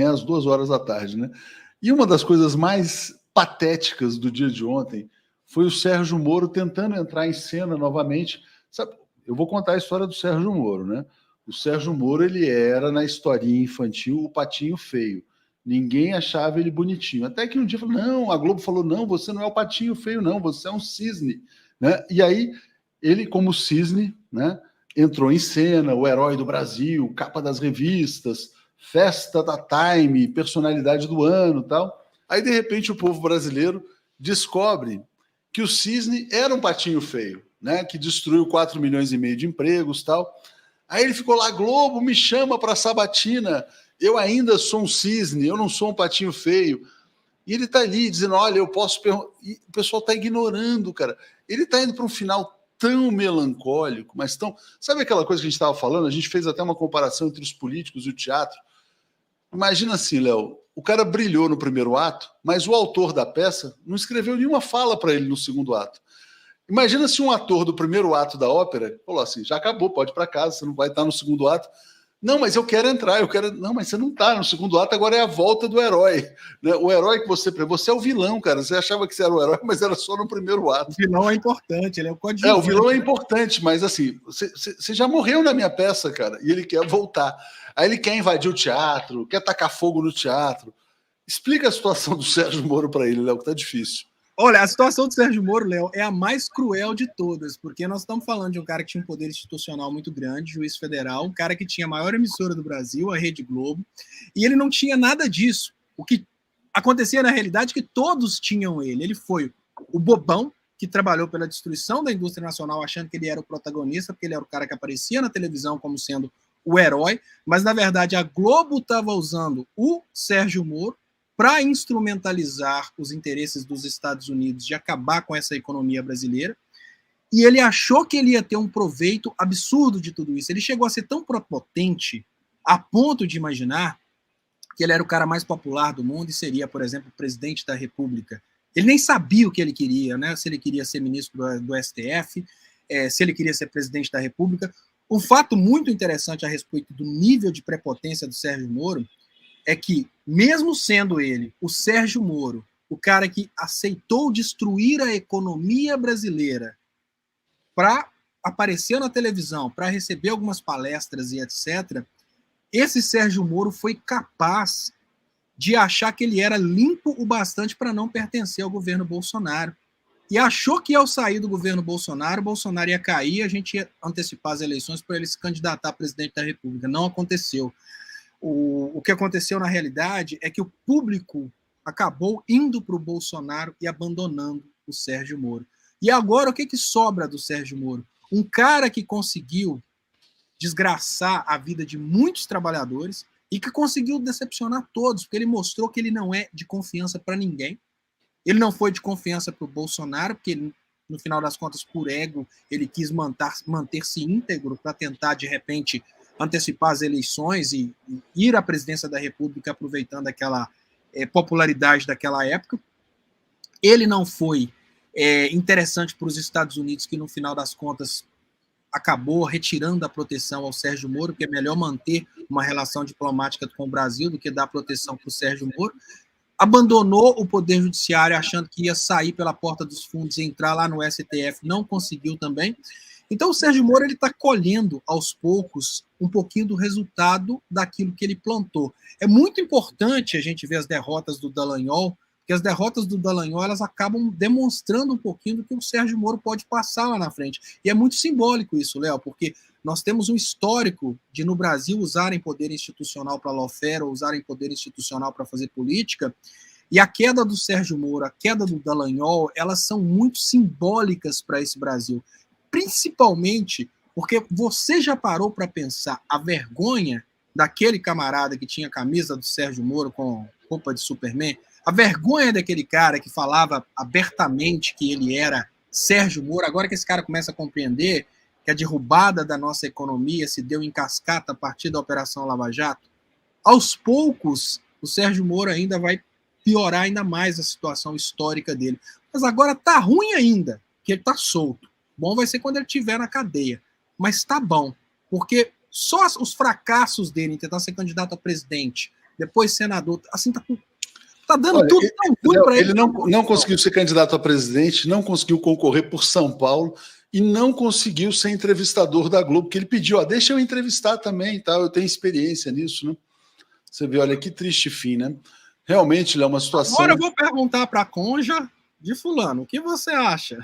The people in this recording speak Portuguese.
às 2 horas da tarde, né? E uma das coisas mais patéticas do dia de ontem foi o Sérgio Moro tentando entrar em cena novamente. Sabe, eu vou contar a história do Sérgio Moro, né? O Sérgio Moro, ele era, na historinha infantil, o patinho feio. Ninguém achava ele bonitinho. Até que um dia falou, não, a Globo falou, não, você não é o patinho feio, não, você é um cisne. Né? E aí, ele, como cisne, né, entrou em cena, o herói do Brasil, capa das revistas, festa da Time, personalidade do ano e tal. Aí, de repente, o povo brasileiro descobre que o cisne era um patinho feio, né, que destruiu 4,5 milhões de empregos e tal. Aí ele ficou lá, Globo, me chama para sabatina, eu ainda sou um cisne, eu não sou um patinho feio. E ele está ali dizendo, olha, eu posso... E o pessoal está ignorando, cara. Ele está indo para um final tão melancólico, mas tão... Sabe aquela coisa que a gente estava falando? A gente fez até uma comparação entre os políticos e o teatro. Imagina assim, Léo, o cara brilhou no primeiro ato, mas o autor da peça não escreveu nenhuma fala para ele no segundo ato. Imagina se um ator do primeiro ato da ópera falou assim, já acabou, pode ir para casa, você não vai estar no segundo ato. Não, mas eu quero entrar, eu quero... Não, mas você não está no segundo ato, agora é a volta do herói. Né? O herói que você... Você é o vilão, cara. Você achava que você era o herói, mas era só no primeiro ato. O vilão é importante, ele é o coadjuvante. O vilão é importante, mas assim, você já morreu na minha peça, cara, e ele quer voltar. Aí ele quer invadir o teatro, quer tacar fogo no teatro. Explica a situação do Sérgio Moro para ele, Léo, que tá difícil. Olha, a situação do Sérgio Moro, Léo, é a mais cruel de todas, porque nós estamos falando de um cara que tinha um poder institucional muito grande, juiz federal, um cara que tinha a maior emissora do Brasil, a Rede Globo, e ele não tinha nada disso. O que acontecia na realidade é que todos tinham ele. Ele foi o bobão que trabalhou pela destruição da indústria nacional, achando que ele era o protagonista, porque ele era o cara que aparecia na televisão como sendo o herói, mas na verdade a Globo estava usando o Sérgio Moro para instrumentalizar os interesses dos Estados Unidos de acabar com essa economia brasileira, e ele achou que ele ia ter um proveito absurdo de tudo isso. Ele chegou a ser tão prepotente a ponto de imaginar que ele era o cara mais popular do mundo e seria, por exemplo, presidente da República. Ele nem sabia o que ele queria, né? Se ele queria ser ministro do STF, se ele queria ser presidente da República. Um fato muito interessante a respeito do nível de prepotência do Sérgio Moro é que, mesmo sendo ele, o Sérgio Moro, o cara que aceitou destruir a economia brasileira para aparecer na televisão, para receber algumas palestras e etc., esse Sérgio Moro foi capaz de achar que ele era limpo o bastante para não pertencer ao governo Bolsonaro. E achou que ao sair do governo Bolsonaro, o Bolsonaro ia cair, a gente ia antecipar as eleições para ele se candidatar a presidente da República. Não aconteceu. O que aconteceu na realidade é que o público acabou indo para o Bolsonaro e abandonando o Sérgio Moro. E agora o que sobra do Sérgio Moro? Um cara que conseguiu desgraçar a vida de muitos trabalhadores e que conseguiu decepcionar todos, porque ele mostrou que ele não é de confiança para ninguém. Ele não foi de confiança para o Bolsonaro, porque ele, no final das contas, por ego, ele quis manter-se íntegro para tentar, de repente, antecipar as eleições e ir à presidência da República aproveitando aquela popularidade daquela época. Ele não foi interessante para os Estados Unidos, que no final das contas acabou retirando a proteção ao Sérgio Moro, porque é melhor manter uma relação diplomática com o Brasil do que dar proteção para o Sérgio Moro. Abandonou o Poder Judiciário achando que ia sair pela porta dos fundos e entrar lá no STF, não conseguiu também. Então o Sérgio Moro está colhendo aos poucos um pouquinho do resultado daquilo que ele plantou. É muito importante a gente ver as derrotas do Dallagnol, porque as derrotas do Dallagnol elas acabam demonstrando um pouquinho do que o Sérgio Moro pode passar lá na frente. E é muito simbólico isso, Léo, porque nós temos um histórico de no Brasil usarem poder institucional para lawfare ou usarem poder institucional para fazer política, e a queda do Sérgio Moro, a queda do Dallagnol, elas são muito simbólicas para esse Brasil. Principalmente porque você já parou para pensar a vergonha daquele camarada que tinha a camisa do Sérgio Moro com roupa de Superman, a vergonha daquele cara que falava abertamente que ele era Sérgio Moro, agora que esse cara começa a compreender que a derrubada da nossa economia se deu em cascata a partir da Operação Lava Jato, aos poucos o Sérgio Moro ainda vai piorar ainda mais a situação histórica dele. Mas agora tá ruim ainda, que ele tá solto. Bom vai ser quando ele estiver na cadeia. Mas tá bom, porque só os fracassos dele em tentar ser candidato a presidente, depois senador. Assim, tá dando Olha, tudo tão ruim para ele. Ele não conseguiu ser candidato a presidente, não conseguiu concorrer por São Paulo e não conseguiu ser entrevistador da Globo, que ele pediu, ó, deixa eu entrevistar também, tá? Eu tenho experiência nisso, né? Você vê, olha que triste fim, né? Realmente, é uma situação... Agora eu vou perguntar para a Conja de fulano, o que você acha?